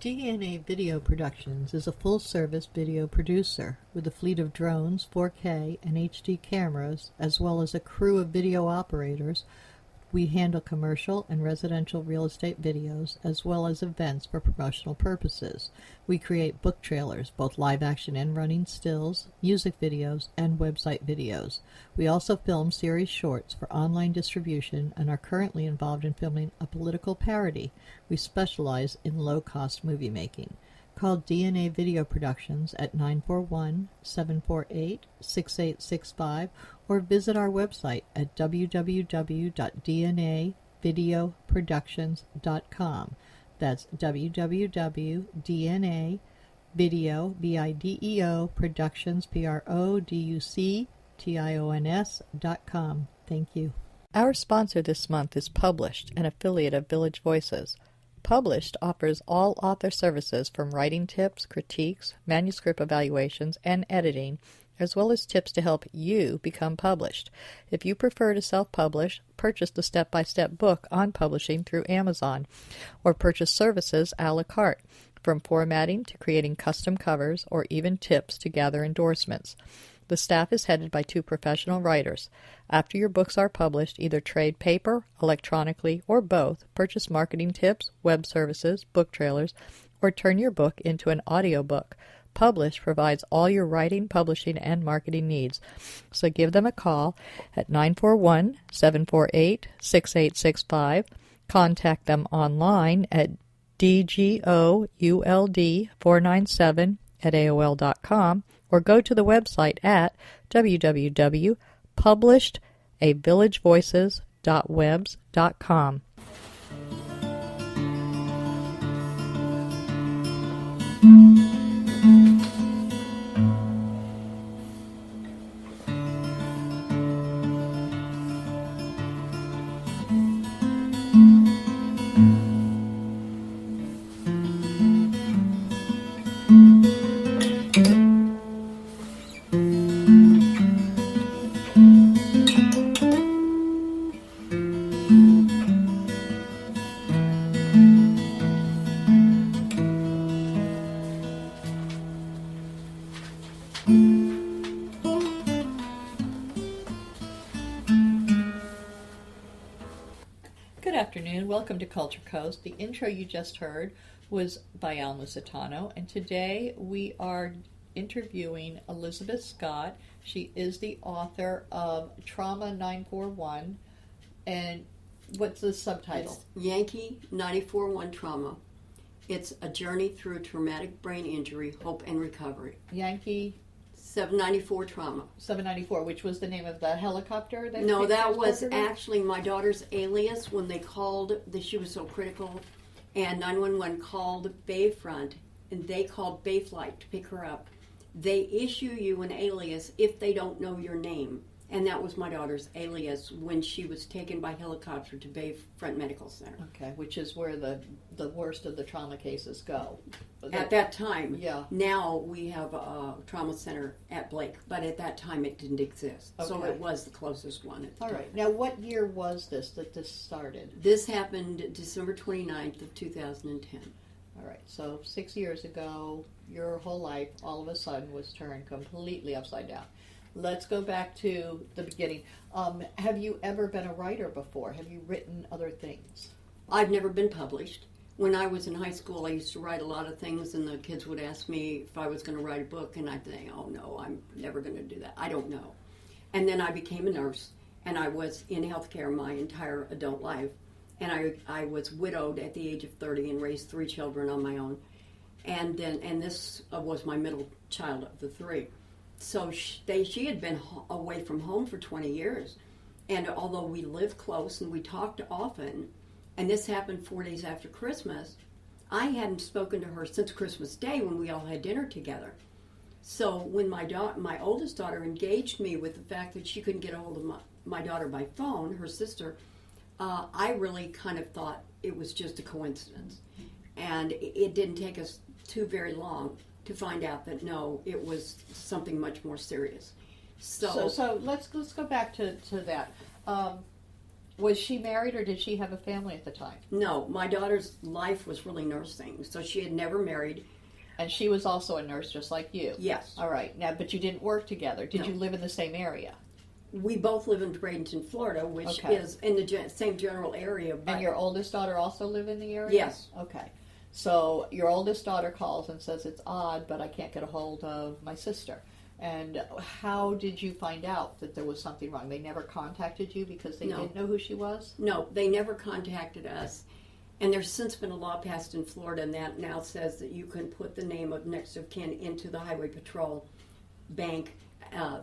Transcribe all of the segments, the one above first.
DNA Video Productions is a full-service video producer with a fleet of drones, 4K, and HD cameras, as well as a crew of video operators. We handle commercial and residential real estate videos, as well as events for promotional purposes. We create book trailers, both live-action and running stills, music videos, and website videos. We also film series shorts for online distribution and are currently involved in filming a political parody. We specialize in low-cost movie making. Call DNA Video Productions at 941-748-6865 or visit our website at www.dnavideoproductions.com. That's www.dnavideoproductions.com. Thank you. Our sponsor this month is Published, an affiliate of Village Voices. Published offers all author services from writing tips, critiques, manuscript evaluations, and editing, as well as tips to help you become published. If you prefer to self-publish, purchase the step-by-step book on publishing through Amazon, or purchase services a la carte, from formatting to creating custom covers, or even tips to gather endorsements. The staff is headed by 2 professional writers. After your books are published, either trade paper, electronically, or both, purchase marketing tips, web services, book trailers, or turn your book into an audiobook. Publish provides all your writing, publishing, and marketing needs. So give them a call at 941-748-6865. Contact them online at dgould497@aol.com, or go to the website at www.publishedavillagevoices.webs.com. Good afternoon. Welcome to Culture Coast. The intro you just heard was by Al Lusitano, and today we are interviewing Elizabeth Scott. She is the author of Trauma 941, and what's the subtitle? It's Yankee 941 Trauma. It's a journey through traumatic brain injury, hope, and recovery. Yankee 794 Trauma. 794, which was the name of the helicopter? No, that was actually my daughter's alias when they called, she was so critical, and 911 called Bayfront, and they called Bayflight to pick her up. They issue you an alias if they don't know your name, and that was my daughter's alias when she was taken by helicopter to Bayfront Medical Center. Okay, which is where the worst of the trauma cases go. At that time. Yeah. Now we have a trauma center at Blake, but at that time it didn't exist. Okay. So it was the closest one at the All time. right. Now, what year was this that this started? This happened December 29th of 2010. All right. So 6 years ago, your whole life all of a sudden was turned completely upside down. Let's go back to the beginning. Have you ever been a writer before? Have you written other things? I've never been published. When I was in high school, I used to write a lot of things, and the kids would ask me if I was going to write a book, and I'd think, oh no, I'm never going to do that. I don't know. And then I became a nurse, and I was in healthcare my entire adult life. And I was widowed at the age of 30 and raised 3 children on my own. And this was my middle child of the 3. So she had been away from home for 20 years. And although we lived close and we talked often, and this happened 4 days after Christmas, I hadn't spoken to her since Christmas Day when we all had dinner together. So when my oldest daughter engaged me with the fact that she couldn't get a hold of my daughter by phone, her sister, I really kind of thought it was just a coincidence. And it didn't take us too very long to find out that no, it was something much more serious. So let's go back to that. Was she married or did she have a family at the time? No, my daughter's life was really nursing, so she had never married. And she was also a nurse just like you? Yes. All right. Now, but you didn't work together. Did No. you live in the same area? We both live in Bradenton, Florida, which Okay. is in the same general area. But And your oldest daughter also live in the area? Yes. Okay. So your oldest daughter calls and says, it's odd, but I can't get a hold of my sister. And how did you find out that there was something wrong? They never contacted you because they No. didn't know who she was? No, they never contacted us. And there's since been a law passed in Florida, and that now says that you can put the name of next of kin into the Highway Patrol bank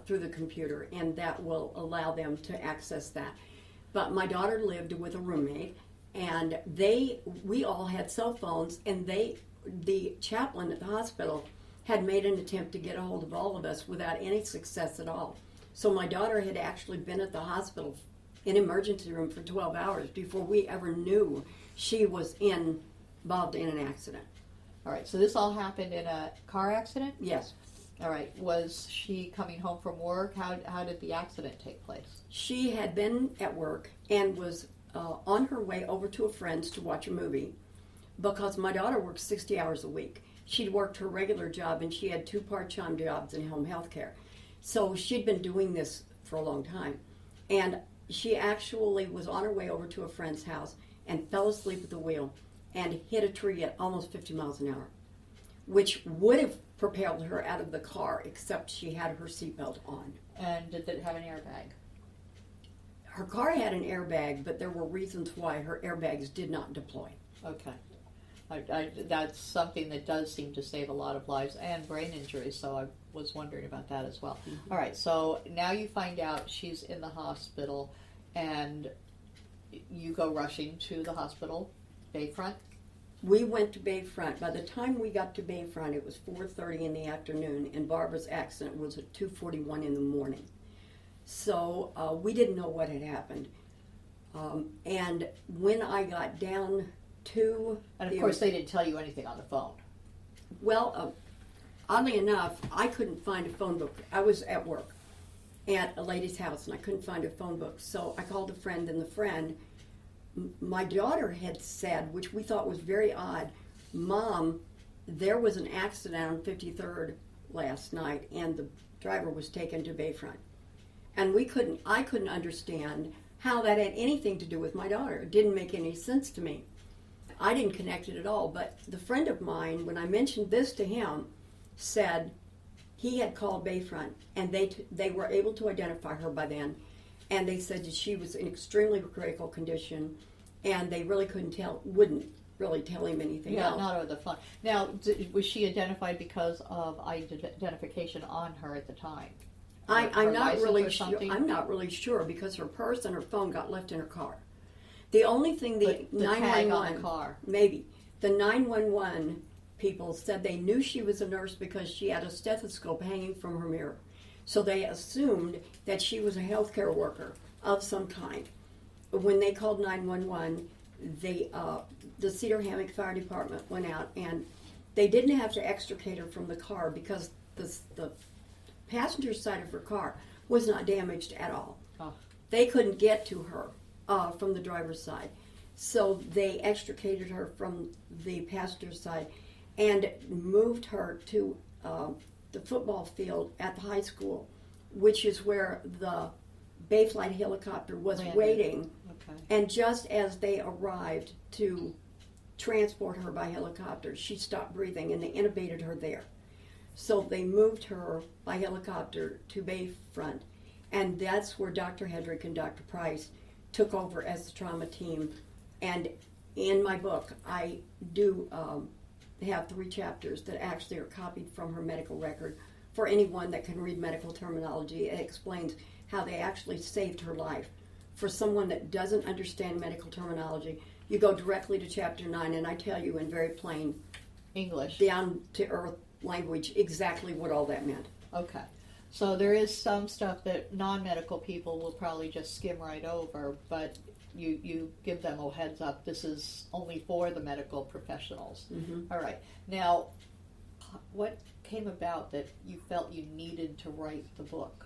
through the computer, and that will allow them to access that. But my daughter lived with a roommate, and we all had cell phones, and the chaplain at the hospital had made an attempt to get a hold of all of us without any success at all. So my daughter had actually been at the hospital in emergency room for 12 hours before we ever knew she was involved in an accident. All right. So this all happened in a car accident? Yes. All right. Was she coming home from work? How did the accident take place? She had been at work and was on her way over to a friend's to watch a movie because my daughter works 60 hours a week. She'd worked her regular job and she had 2 part-time jobs in home health care. So she'd been doing this for a long time. And she actually was on her way over to a friend's house and fell asleep at the wheel and hit a tree at almost 50 miles an hour, which would have propelled her out of the car except she had her seatbelt on. And did it have an airbag? Her car had an airbag, but there were reasons why her airbags did not deploy. Okay. That's something that does seem to save a lot of lives and brain injuries, so I was wondering about that as well. Mm-hmm. All right, so now you find out she's in the hospital, and you go rushing to the hospital, Bayfront. We went to Bayfront. By the time we got to Bayfront, it was 4:30 in the afternoon, and Barbara's accident was at 2:41 in the morning. So we didn't know what had happened. And when I got down to... And of course they didn't tell you anything on the phone. Well, oddly enough, I couldn't find a phone book. I was at work at a lady's house, and I couldn't find a phone book. So I called a friend, and the friend... My daughter had said, which we thought was very odd, Mom, there was an accident on 53rd last night, and the driver was taken to Bayfront. And I couldn't understand how that had anything to do with my daughter. It didn't make any sense to me. I didn't connect it at all, but the friend of mine, when I mentioned this to him, said he had called Bayfront, and they were able to identify her by then. And they said that she was in extremely critical condition, and they really wouldn't really tell him anything else. Not over the phone. Now, was she identified because of identification on her at the time? I'm not really or sure. something? I'm not really sure because her purse and her phone got left in her car. The only thing the tag on the car. Maybe the 911 people said they knew she was a nurse because she had a stethoscope hanging from her mirror. So they assumed that she was a healthcare worker of some kind. When they called 911, the Cedar Hammock Fire Department went out, and they didn't have to extricate her from the car because the passenger side of her car was not damaged at all. Oh. They couldn't get to her from the driver's side. So they extricated her from the passenger side and moved her to the football field at the high school, which is where the Bayflight helicopter was Landed. waiting. Okay. And just as they arrived to transport her by helicopter, she stopped breathing, and they intubated her there. So they moved her by helicopter to Bayfront, and that's where Dr. Hedrick and Dr. Price took over as the trauma team. And in my book, I do have 3 chapters that actually are copied from her medical record. For anyone that can read medical terminology, it explains how they actually saved her life. For someone that doesn't understand medical terminology, you go directly to chapter 9, and I tell you in very plain English, down to earth language exactly what all that meant. Okay. So there is some stuff that non-medical people will probably just skim right over, but you give them a heads up. This is only for the medical professionals. Mm-hmm. All right. Now, what came about that you felt you needed to write the book?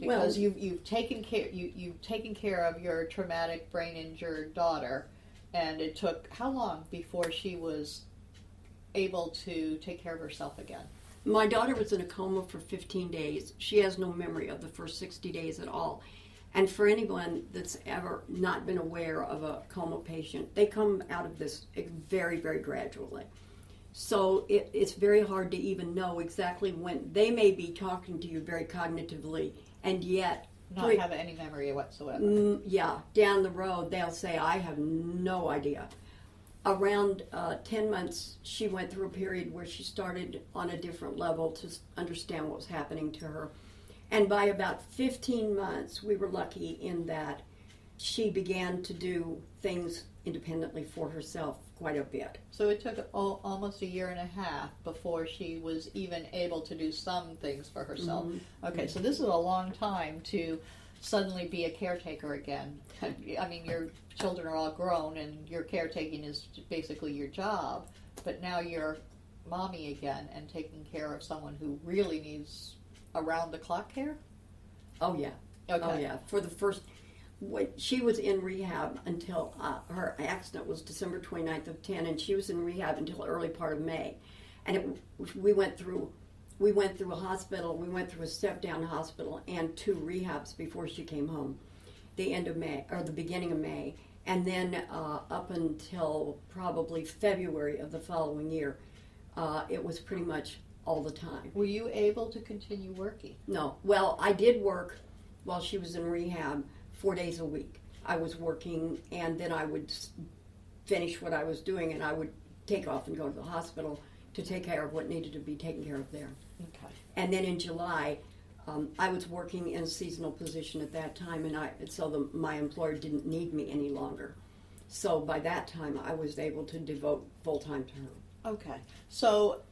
Because you've taken care of your traumatic brain injured daughter, and it took how long before she was able to take care of herself again? My daughter was in a coma for 15 days. She has no memory of the first 60 days at all. And for anyone that's ever not been aware of a coma patient, they come out of this very, very gradually. So it's very hard to even know exactly when. They may be talking to you very cognitively, and yet not have any memory whatsoever. Yeah, down the road they'll say, I have no idea. Around 10 months, she went through a period where she started on a different level to understand what was happening to her. And by about 15 months, we were lucky in that she began to do things independently for herself quite a bit. So it took almost a year and a half before she was even able to do some things for herself. Mm-hmm. Okay, so this is a long time to suddenly be a caretaker again. I mean, your children are all grown and your caretaking is basically your job, but now you're mommy again and taking care of someone who really needs around-the-clock care? Oh, yeah. Okay. Oh, yeah. For the first... She was in rehab until her accident was December 29th of 10, and she was in rehab until early part of May. And we went through a hospital, we went through a step-down hospital and 2 rehabs before she came home, the end of May, or the beginning of May. And then up until probably February of the following year, it was pretty much all the time. Were you able to continue working? No. Well, I did work while she was in rehab 4 days a week. I was working, and then I would finish what I was doing, and I would take off and go to the hospital to take care of what needed to be taken care of there. Okay. And then in July, I was working in a seasonal position at that time, and my employer didn't need me any longer. So by that time, I was able to devote full time to her. Okay. So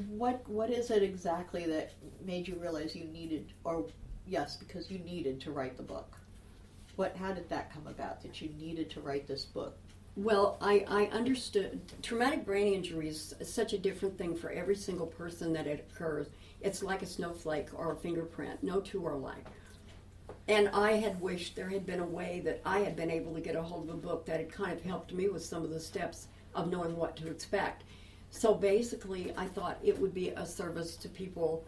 what is it exactly that made you realize you needed, because you needed to write the book? How did that come about, that you needed to write this book? Well, I understood traumatic brain injury is such a different thing for every single person that it occurs. It's like a snowflake or a fingerprint. No two are alike. And I had wished there had been a way that I had been able to get a hold of a book that had kind of helped me with some of the steps of knowing what to expect. So basically, I thought it would be a service to people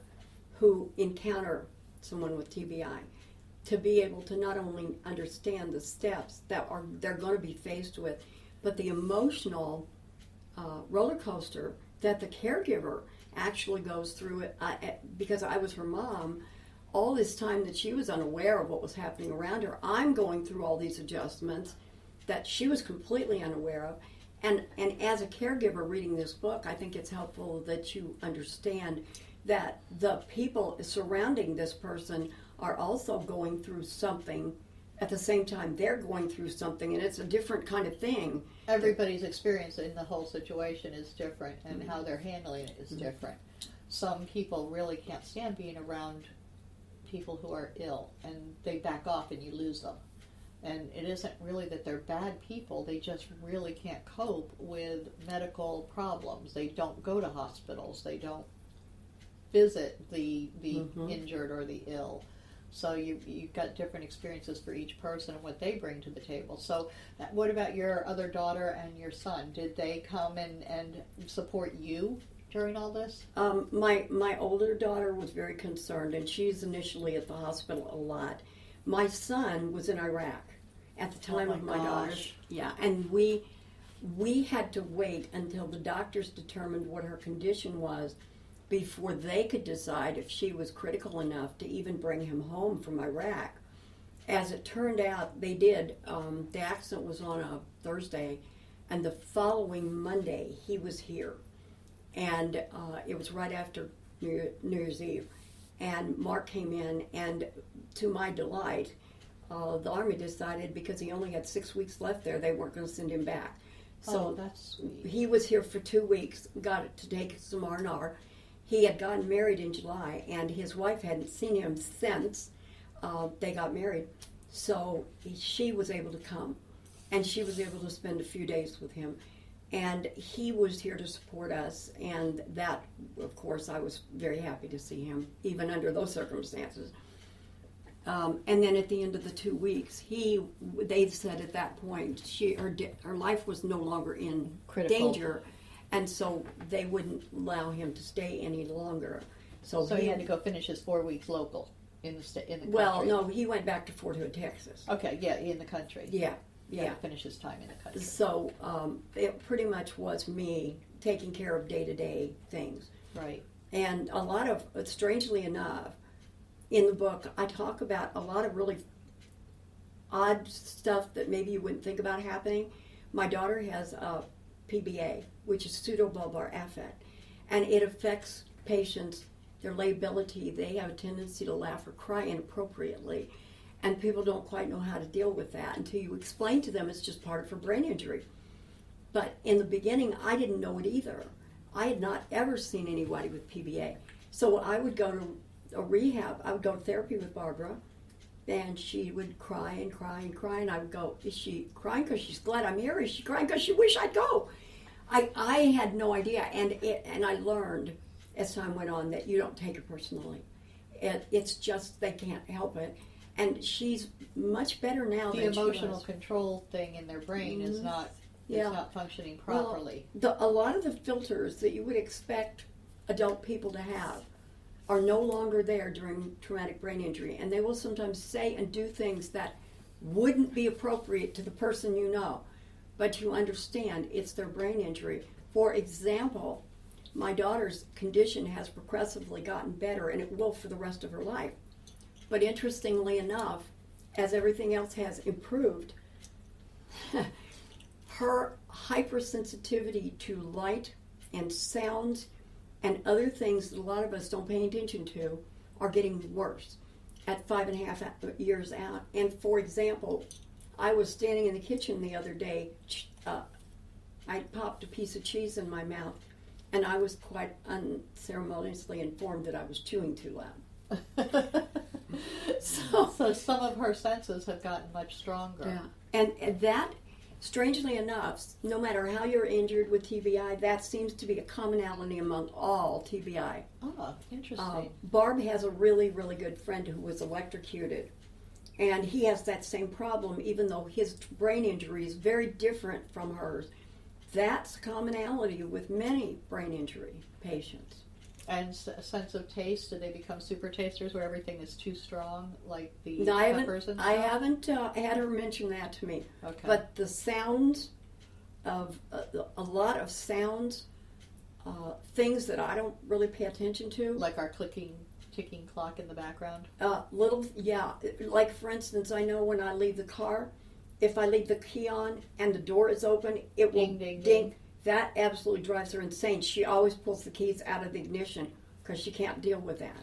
who encounter someone with TBI, to be able to not only understand the steps that they're going to be faced with, but the emotional roller coaster that the caregiver actually goes through it. Because I was her mom, all this time that she was unaware of what was happening around her, I'm going through all these adjustments that she was completely unaware of. And as a caregiver reading this book, I think it's helpful that you understand that the people surrounding this person are also going through something at the same time they're going through something, and it's a different kind of thing. Everybody's experience in the whole situation is different, and how they're handling it is different. Some people really can't stand being around people who are ill, and they back off and you lose them. And it isn't really that they're bad people, they just really can't cope with medical problems. They don't go to hospitals, they don't visit the injured or the ill. So you've got different experiences for each person and what they bring to the table. So what about your other daughter and your son? Did they come and support you during all this? My older daughter was very concerned, and she's initially at the hospital a lot. My son was in Iraq at the time of my daughter's. Yeah, and we had to wait until the doctors determined what her condition was before they could decide if she was critical enough to even bring him home from Iraq. As it turned out, they did. The accident was on a Thursday, and the following Monday, he was here. And it was right after New Year's Eve. And Mark came in, and to my delight, the Army decided because he only had 6 weeks left there, they weren't going to send him back. So that's sweet. He was here for 2 weeks, got to take some R&R. He had gotten married in July, and his wife hadn't seen him since they got married. So she was able to come, and she was able to spend a few days with him. And he was here to support us, and that, of course, I was very happy to see him, even under those circumstances. And then at the end of the 2 weeks, they said at that point her life was no longer in Critical. danger, and so they wouldn't allow him to stay any longer. So he had to go finish his 4 weeks local in the country. Well, no, he went back to Fort Hood, Texas. Okay, yeah, in the country. Yeah, He had yeah. to finish his time in the country. So it pretty much was me taking care of day-to-day things. Right. And a lot of, strangely enough, in the book, I talk about a lot of really odd stuff that maybe you wouldn't think about happening. My daughter has a PBA, which is pseudobulbar affect, and it affects patients, their lability. They have a tendency to laugh or cry inappropriately, and people don't quite know how to deal with that until you explain to them it's just part of her brain injury. But in the beginning, I didn't know it either. I had not ever seen anybody with PBA. So I would go to a rehab. I would go to therapy with Barbara, and she would cry and cry and cry, and I would go, is she crying because she's glad I'm here? Is she crying because she wish I'd go? I had no idea, and I learned as time went on that you don't take it personally. It's just they can't help it. And she's much better now than she was. The emotional control thing in their brain is not... Yeah. It's not functioning properly. Well, a lot of the filters that you would expect adult people to have are no longer there during traumatic brain injury, and they will sometimes say and do things that wouldn't be appropriate to the person you know, but you understand it's their brain injury. For example, my daughter's condition has progressively gotten better, and it will for the rest of her life. But interestingly enough, as everything else has improved, her hypersensitivity to light and sounds and other things that a lot of us don't pay attention to are getting worse at 5.5 years out. And for example, I was standing in the kitchen the other day. I popped a piece of cheese in my mouth, and I was quite unceremoniously informed that I was chewing too loud. So some of her senses have gotten much stronger. Yeah, and that, strangely enough, no matter how you're injured with TBI, that seems to be a commonality among all TBI. Oh, interesting. Barb has a really, really good friend who was electrocuted, and he has that same problem, even though his brain injury is very different from hers. That's a commonality with many brain injury patients. And a sense of taste, do they become super tasters where everything is too strong, like the No, peppers and stuff? I haven't had her mention that to me. Okay. But the sounds of a lot of sounds, things that I don't really pay attention to. Like our ticking clock in the background? Like for instance, I know when I leave the car, if I leave the key on and the door is open, it will Ding, ding, ding. ding. That absolutely drives her insane. She always pulls the keys out of the ignition because she can't deal with that.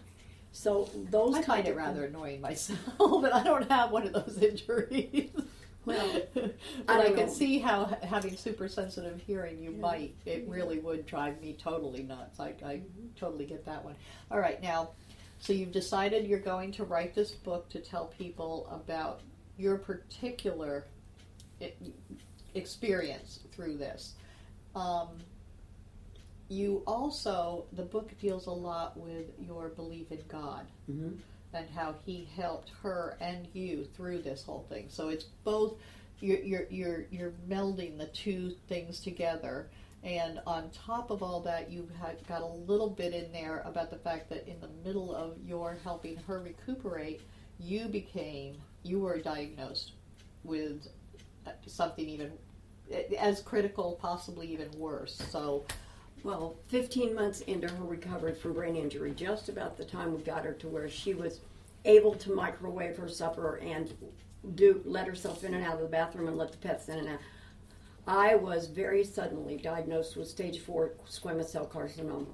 So those I find it rather annoying myself, but I don't have one of those injuries. Well, but I can know. see how having super sensitive hearing, you might. It really would drive me totally nuts. I totally get that one. All right, now, so you've decided you're going to write this book to tell people about your particular experience through this. You also, the book deals a lot with your belief in God. Mm-hmm. And how he helped her and you through this whole thing. So it's both you're melding the two things together, and on top of all that, you've got a little bit in there about the fact that in the middle of your helping her recuperate, you were diagnosed with something even as critical, possibly even worse. So. Well, 15 months into her recovery from brain injury, just about the time we got her to where she was able to microwave her supper and let herself in and out of the bathroom and let the pets in and out, I was very suddenly diagnosed with stage 4 squamous cell carcinoma.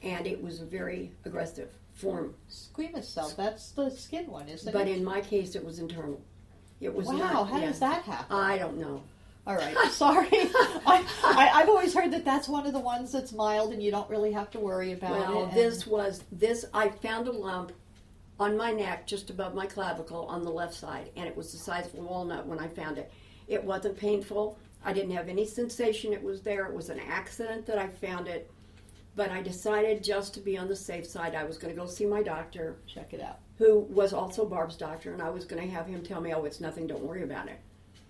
And it was a very aggressive form. Squamous cell, that's the skin one, isn't it? But in my case, it was internal. It was how does that happen? I don't know. All right, sorry. I've always heard that that's one of the ones that's mild and you don't really have to worry about it. Well, I found a lump on my neck just above my clavicle on the left side, and it was the size of a walnut when I found it. It wasn't painful. I didn't have any sensation it was there. It was an accident that I found it. But I decided, just to be on the safe side, I was going to go see my doctor, Check it out. who was also Barb's doctor, and I was going to have him tell me, oh, it's nothing, don't worry about it.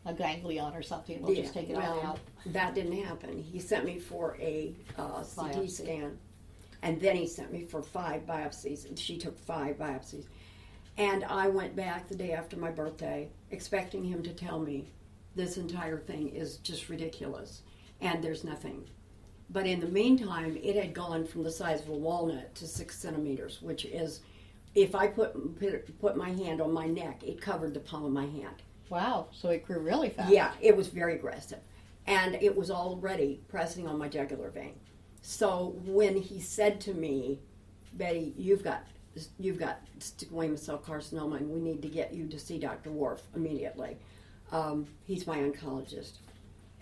A ganglion or something. We'll just take it all out. That didn't happen. He sent me for a CT Biopsy. scan, and then he sent me for 5 biopsies, and she took 5 biopsies. And I went back the day after my birthday, expecting him to tell me, this entire thing is just ridiculous, and there's nothing. But in the meantime, it had gone from the size of a walnut to 6 centimeters, which is, if I put my hand on my neck, it covered the palm of my hand. Wow, so it grew really fast. Yeah, it was very aggressive. And it was already pressing on my jugular vein. So when he said to me, Betty, you've got squamous cell carcinoma, and we need to get you to see Dr. Worf immediately. He's my oncologist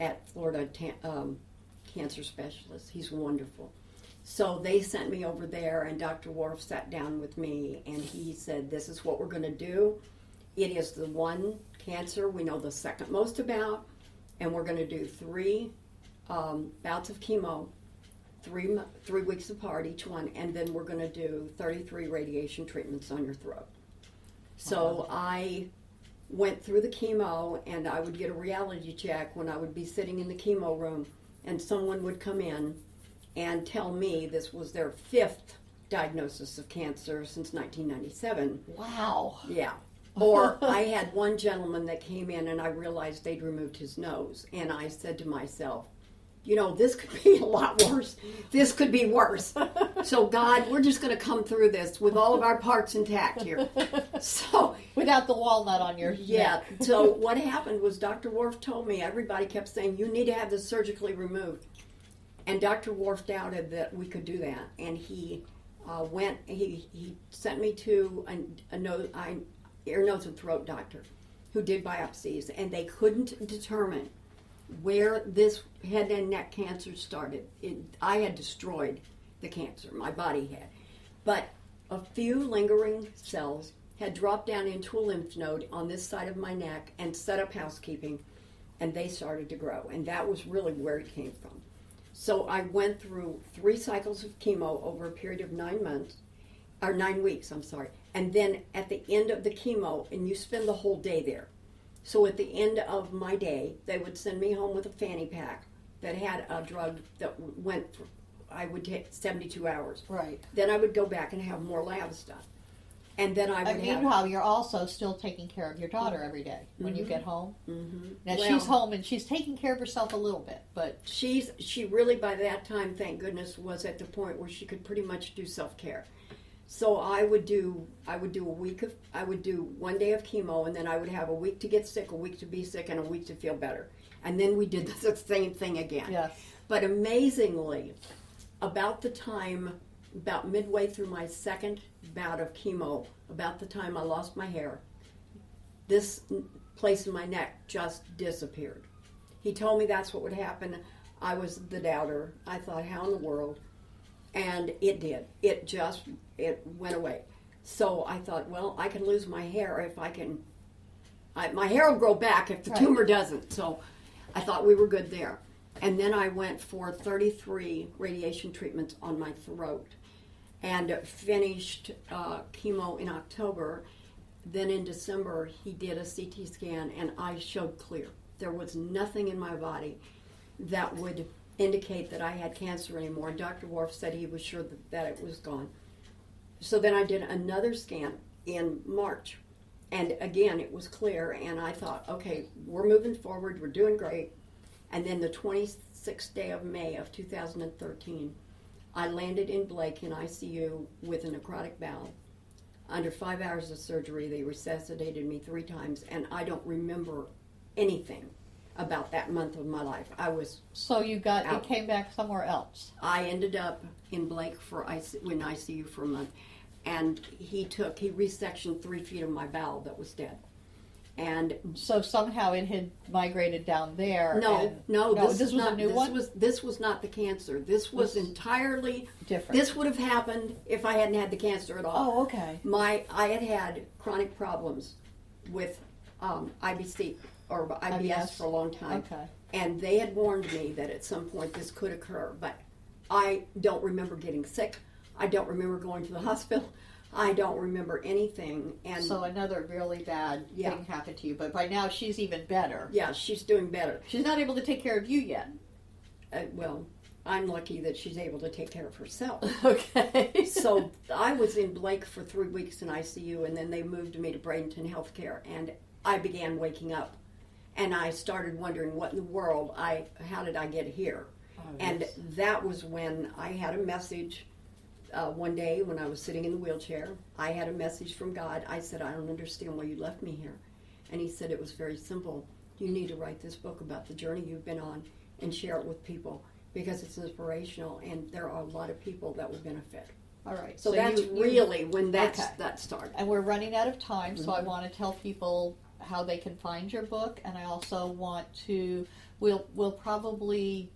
at Florida Cancer Specialist. He's wonderful. So they sent me over there, and Dr. Worf sat down with me, and he said, this is what we're going to do. It is the one cancer we know the second most about, and we're going to do 3 bouts of chemo, 3 weeks apart each one, and then we're going to do 33 radiation treatments on your throat. So I went through the chemo, and I would get a reality check when I would be sitting in the chemo room, and someone would come in and tell me this was their 5th diagnosis of cancer since 1997. Wow. Yeah. Or I had one gentleman that came in, and I realized they'd removed his nose, and I said to myself, you know, this could be a lot worse. This could be worse. So God, we're just going to come through this with all of our parts intact here. So without the walnut on your neck. neck. So what happened was Dr. Worf told me, everybody kept saying, you need to have this surgically removed. And Dr. Worf doubted that we could do that. And he he sent me to a ear, nose, and throat doctor who did biopsies, and they couldn't determine where this head and neck cancer started. I had destroyed the cancer, my body had. But a few lingering cells had dropped down into a lymph node on this side of my neck and set up housekeeping, and they started to grow. And that was really where it came from. So I went through 3 cycles of chemo over a period of 9 weeks, and then at the end of the chemo, and you spend the whole day there. So at the end of my day, they would send me home with a fanny pack that had a drug that went for, I would take 72 hours. Right. Then I would go back and have more labs done. And then I would And meanwhile, you're also still taking care of your daughter every day when you get home. Mm-hmm. Now she's home and she's taking care of herself a little bit, but she really, by that time, thank goodness, was at the point where she could pretty much do self-care. So I would do 1 day of chemo, and then I would have a week to get sick, a week to be sick, and a week to feel better. And then we did the same thing again. yes. But amazingly, about midway through my second bout of chemo, about the time I lost my hair, this place in my neck just disappeared. He told me that's what would happen. I was the doubter. I thought, how in the world? And it did. It went away. So I thought, well, I can lose my hair if I can. My hair will grow back if the tumor doesn't. So I thought we were good there. And then I went for 33 radiation treatments on my throat and finished chemo in October. Then in December, he did a CT scan, and I showed clear. There was nothing in my body that would indicate that I had cancer anymore. Dr. Worf said he was sure that it was gone. So then I did another scan in March, and again it was clear, and I thought, okay, we're moving forward, we're doing great. And then the 26th day of May of 2013, I landed in Blake in ICU with a necrotic valve. Under 5 hours of surgery, they resuscitated me 3 times, and I don't remember anything about that month of my life. I was So you got out. it came back somewhere else. I ended up in Blake in ICU for a month, and he resectioned 3 feet of my bowel that was dead. And So somehow it had migrated down there. No, this was not, a new one? This was not the cancer. This was entirely Different. This would have happened if I hadn't had the cancer at all. Oh, okay. I had chronic problems with IBC or IBS IBS? for a long time. Okay. And they had warned me that at some point this could occur, but I don't remember getting sick. I don't remember going to the hospital. I don't remember anything. And so another really bad thing happened to you, but by now she's even better. Yeah, she's doing better. She's not able to take care of you yet. Well, I'm lucky that she's able to take care of herself. Okay. So I was in Blake for 3 weeks in ICU, and then they moved me to Bradenton Healthcare, and I began waking up. And I started wondering what in the world, how did I get here? Oh, and yes. that was when I had a message one day when I was sitting in the wheelchair. I had a message from God. I said, I don't understand why you left me here. And he said, it was very simple. You need to write this book about the journey you've been on and share it with people because it's inspirational and there are a lot of people that will benefit. All right. So that's really when that started. And we're running out of time, so I want to tell people how they can find your book, and I also want to, we'll probably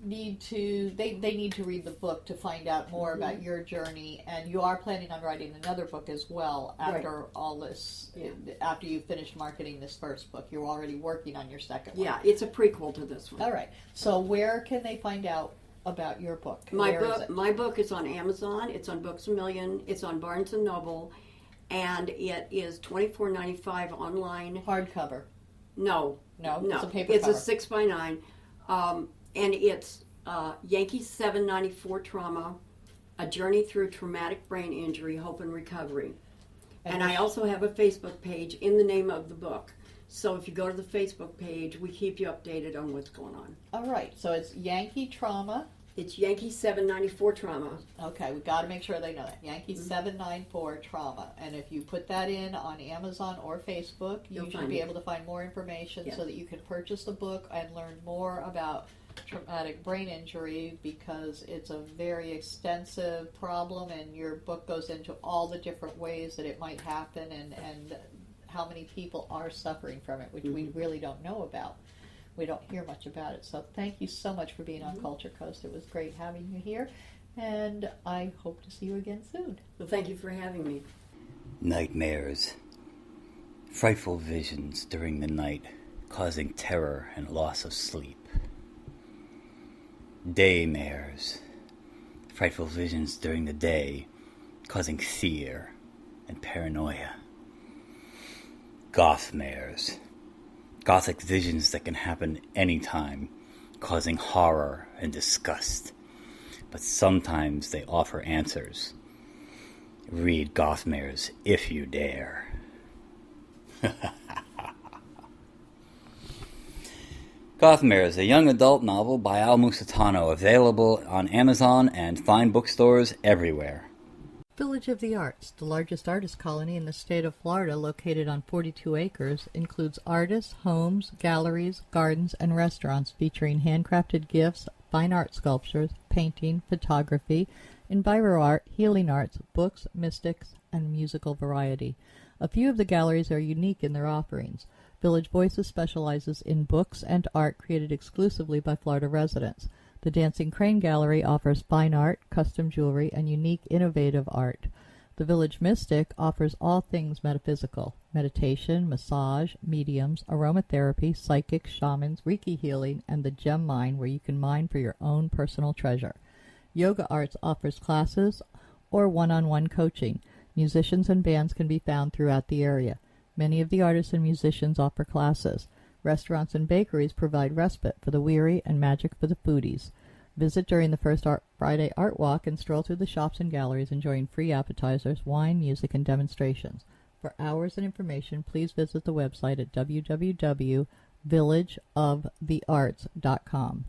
need to, they need to read the book to find out more about your journey, and you are planning on writing another book as well after all this, after you've finished marketing this first book. You're already working on your second one. Yeah, it's a prequel to this one. All right. So where can they find out about your book? My book is on Amazon, it's on Books A Million, it's on Barnes & Noble, and it is $24.95 online. Hardcover? No. It's a paper It's cover. a 6x9, and it's Yankee 794 Trauma, A Journey Through Traumatic Brain Injury, Hope and Recovery. And I also have a Facebook page in the name of the book. So if you go to the Facebook page, we keep you updated on what's going on. All right. So it's Yankee Trauma. It's Yankee 794 Trauma. Okay, we got to make sure they know that. Yankee 794 Trauma. And if you put that in on Amazon or Facebook, you should be able to find more information so that you can purchase the book and learn more about traumatic brain injury, because it's a very extensive problem, and your book goes into all the different ways that it might happen and how many people are suffering from it, which we really don't know about. We don't hear much about it. So thank you so much for being on Culture Coast. It was great having you here, and I hope to see you again soon. Well, thank you for having me. Nightmares. Frightful visions during the night, causing terror and loss of sleep. Daymares. Frightful visions during the day, causing fear and paranoia. Gothmares. Gothic visions that can happen anytime, causing horror and disgust. But sometimes they offer answers. Read Gothmares if you dare. Gothmares, a young adult novel by Al Musitano, available on Amazon and fine bookstores everywhere. Village of the Arts, the largest artist colony in the state of Florida, located on 42 acres, includes artists, homes, galleries, gardens, and restaurants featuring handcrafted gifts, fine art sculptures, painting, photography, enviro art, healing arts, books, mystics, and musical variety. A few of the galleries are unique in their offerings. Village Voices specializes in books and art created exclusively by Florida residents. The Dancing Crane Gallery offers fine art, custom jewelry, and unique, innovative art. The Village Mystic offers all things metaphysical: meditation, massage, mediums, aromatherapy, psychics, shamans, Reiki healing, and the gem mine, where you can mine for your own personal treasure. Yoga Arts offers classes or one-on-one coaching. Musicians and bands can be found throughout the area. Many of the artists and musicians offer classes. Restaurants and bakeries provide respite for the weary and magic for the foodies. Visit during the first Friday Art Walk and stroll through the shops and galleries enjoying free appetizers, wine, music, and demonstrations. For hours and information, please visit the website at www.villageofthearts.com.